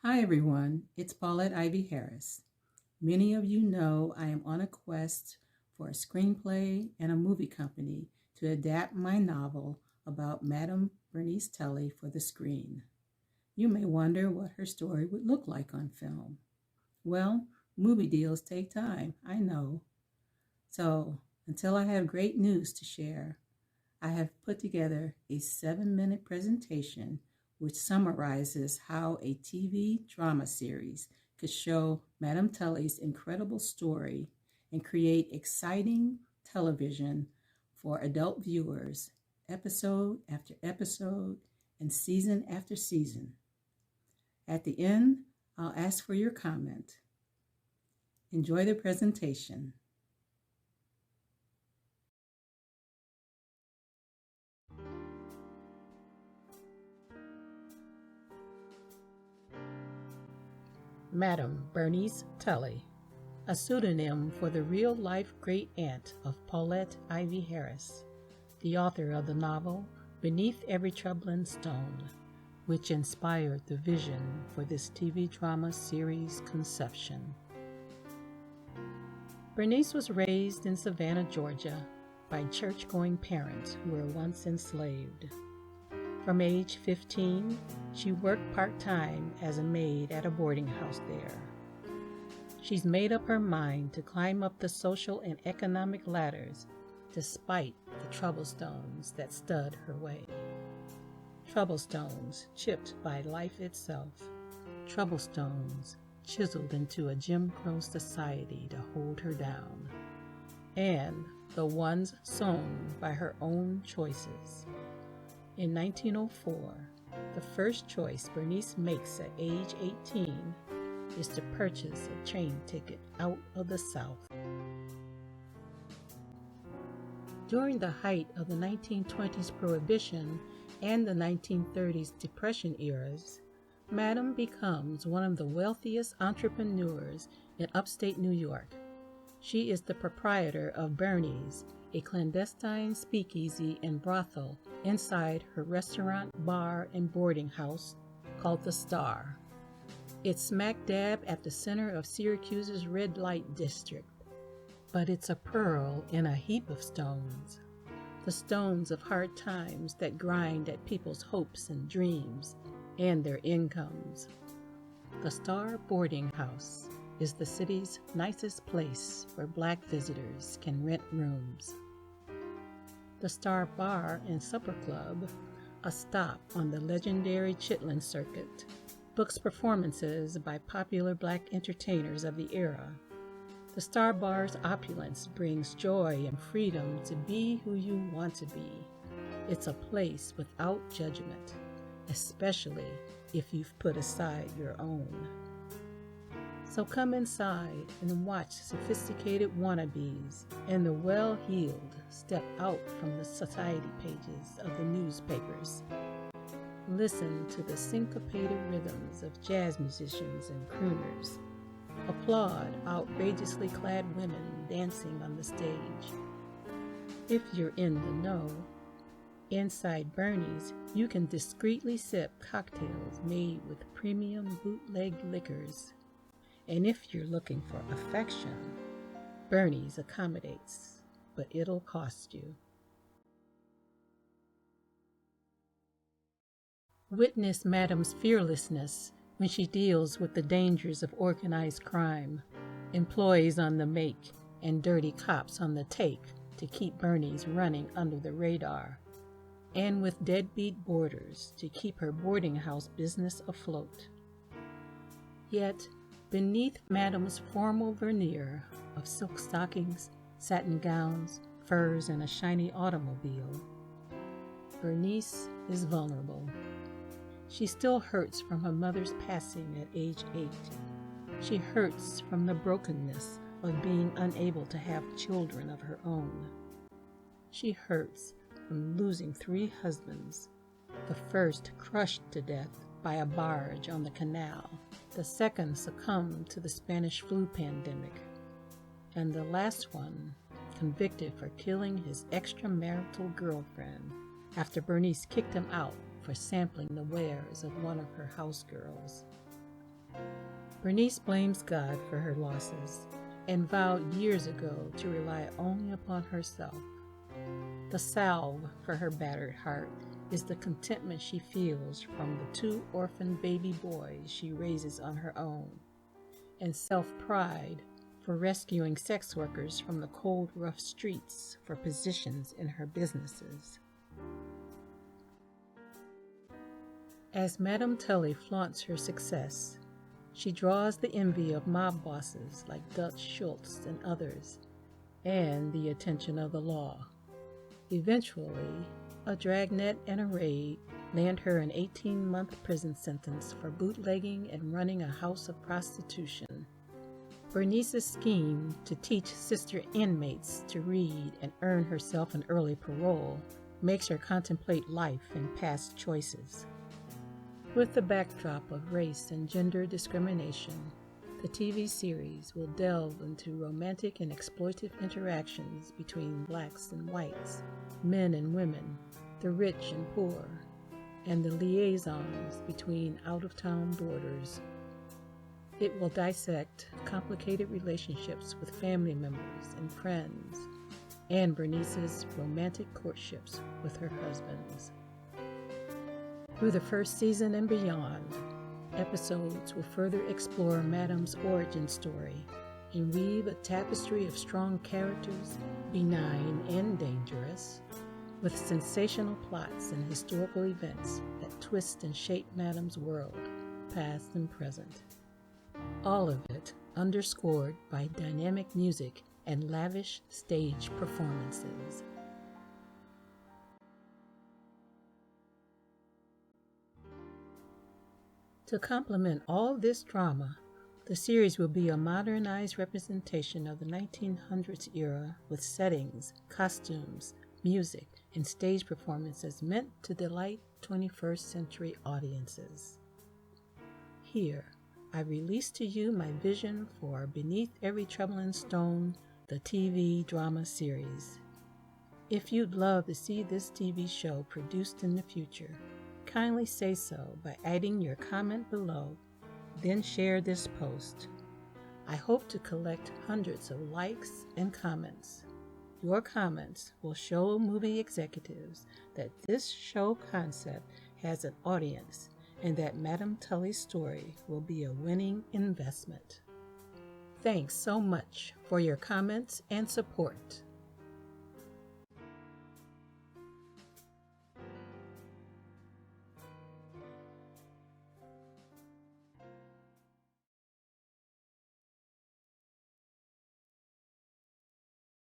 Hi everyone, it's Paulette Ivy Harris. Many of you know I am on a quest for a screenplay and a movie company to adapt my novel about Madame Bernice Tully for the screen. You may wonder what her story would look like on film. Well, movie deals take time, I know. So, until I have great news to share, I have put together a 7-minute presentation which summarizes how a TV drama series could show Madame Tully's incredible story and create exciting television for adult viewers, episode after episode and season after season. At the end, I'll ask for your comment. Enjoy the presentation. Madame Bernice Tully, a pseudonym for the real-life great-aunt of Paulette Ivy Harris, the author of the novel Beneath Every Troublin' Stone, which inspired the vision for this TV drama series conception. Bernice was raised in Savannah, Georgia, by church-going parents who were once enslaved. From age 15, she worked part-time as a maid at a boarding house there. She's made up her mind to climb up the social and economic ladders despite the troublestones that stud her way. Troublestones chipped by life itself. Troublestones chiseled into a Jim Crow society to hold her down. And the ones sown by her own choices. In 1904, the first choice Bernice makes at age 18 is to purchase a train ticket out of the South. During the height of the 1920s Prohibition and the 1930s Depression eras, Madame becomes one of the wealthiest entrepreneurs in upstate New York. She is the proprietor of Bernie's, a clandestine speakeasy and brothel inside her restaurant, bar, and boarding house called The Star. It's smack dab at the center of Syracuse's red light district, but it's a pearl in a heap of stones. The stones of hard times that grind at people's hopes and dreams and their incomes. The Star Boarding House is the city's nicest place where Black visitors can rent rooms. The Star Bar and Supper Club, a stop on the legendary Chitlin Circuit, books performances by popular Black entertainers of the era. The Star Bar's opulence brings joy and freedom to be who you want to be. It's a place without judgment, especially if you've put aside your own. So come inside and watch sophisticated wannabes and the well-heeled step out from the society pages of the newspapers. Listen to the syncopated rhythms of jazz musicians and crooners. Applaud outrageously clad women dancing on the stage. If you're in the know, inside Bernie's, you can discreetly sip cocktails made with premium bootleg liquors. And if you're looking for affection, Bernie's accommodates, but it'll cost you. Witness Madame's fearlessness when she deals with the dangers of organized crime, employees on the make, and dirty cops on the take to keep Bernie's running under the radar, and with deadbeat boarders to keep her boarding house business afloat. Yet, beneath Madame's formal veneer of silk stockings, satin gowns, furs, and a shiny automobile, Bernice is vulnerable. She still hurts from her mother's passing at age 8. She hurts from the brokenness of being unable to have children of her own. She hurts from losing 3 husbands, the first crushed to death by a barge on the canal, the second succumbed to the Spanish flu pandemic, and the last one convicted for killing his extramarital girlfriend after Bernice kicked him out for sampling the wares of one of her house girls. Bernice blames God for her losses and vowed years ago to rely only upon herself. The salve for her battered heart is the contentment she feels from the 2 orphan baby boys she raises on her own, and self-pride for rescuing sex workers from the cold, rough streets for positions in her businesses. As Madame Tully flaunts her success, she draws the envy of mob bosses like Dutch Schultz and others, and the attention of the law. Eventually, a dragnet and a raid land her an 18-month prison sentence for bootlegging and running a house of prostitution. Bernice's scheme to teach sister inmates to read and earn herself an early parole makes her contemplate life and past choices. With the backdrop of race and gender discrimination, the TV series will delve into romantic and exploitive interactions between blacks and whites, men and women, the rich and poor, and the liaisons between out-of-town boarders. It will dissect complicated relationships with family members and friends, and Bernice's romantic courtships with her husbands. Through the first season and beyond, episodes will further explore Madame's origin story and weave a tapestry of strong characters, benign and dangerous, with sensational plots and historical events that twist and shape Madame's world, past and present. All of it underscored by dynamic music and lavish stage performances. To complement all this drama, the series will be a modernized representation of the 1900s era with settings, costumes, music, and stage performances meant to delight 21st century audiences. Here, I release to you my vision for Beneath Every Troublin' Stone, the TV drama series. If you'd love to see this TV show produced in the future, kindly say so by adding your comment below, then share this post. I hope to collect hundreds of likes and comments. Your comments will show movie executives that this show concept has an audience and that Madame Tully's story will be a winning investment. Thanks so much for your comments and support.